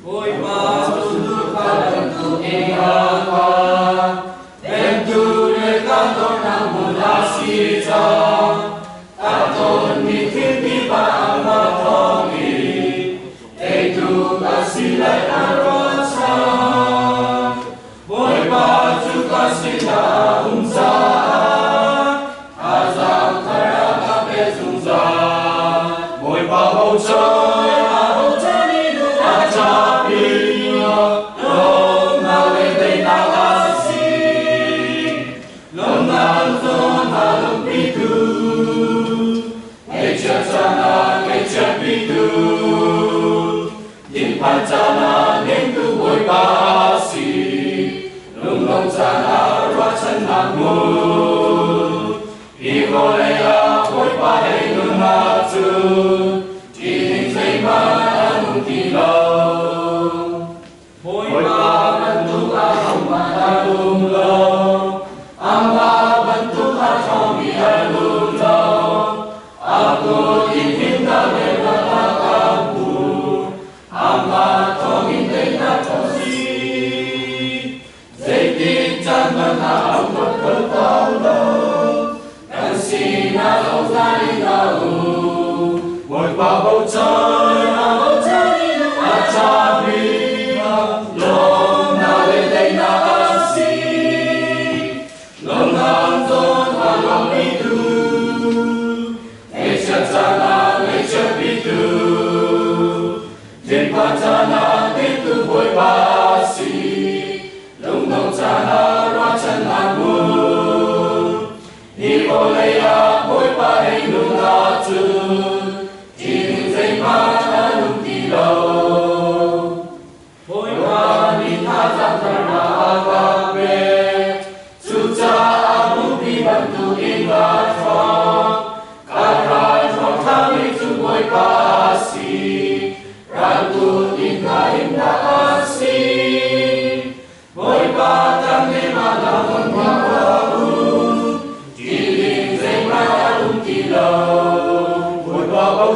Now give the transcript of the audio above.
Ôi mà tu ca tu ea ca đem tu re ca to na mu la si cha ta ton mi thiên bi ba ma thong mi e tu ca si lai a ro cha ôi mà tu ca si la sa a za ta ra ca pe sung sa ôi ba hậu trời Pancana nên tu bồi ba si lung long sana roa chân nam mu Ikolea bồi ba hay nương na chu chỉ hình dây ma nung kỳ lâu bồi ba ban tu a hồng ma lung lâu am ba ban tu a hồng mi a lung lâu a tu in hin ta le la la bu Amma thongin tây na thongsi, dây tin chân ngân na ông một cơn tao lâu, đàn si na lâu ra đi na u, ngồi qua bầu trời a cha bi, lom na lên tây na si, lom na tôn và lom bi tu, nghe chân cha na nghe chân bi tu. Pancana nên tu bồi ba si lung nong chana roa chân nam mu Ikolea bồi ba hay nung na chu chỉ hình dây ma nung kỳ lâu bồi ba ni tha giang thar na ba be chu cha abu bi ban tu in ba phong ka rai phong tha ni tu bồi ba si Ratu tingkain na asi, boy batang ni malamon babu, kiling zeng malung kilau, boy babau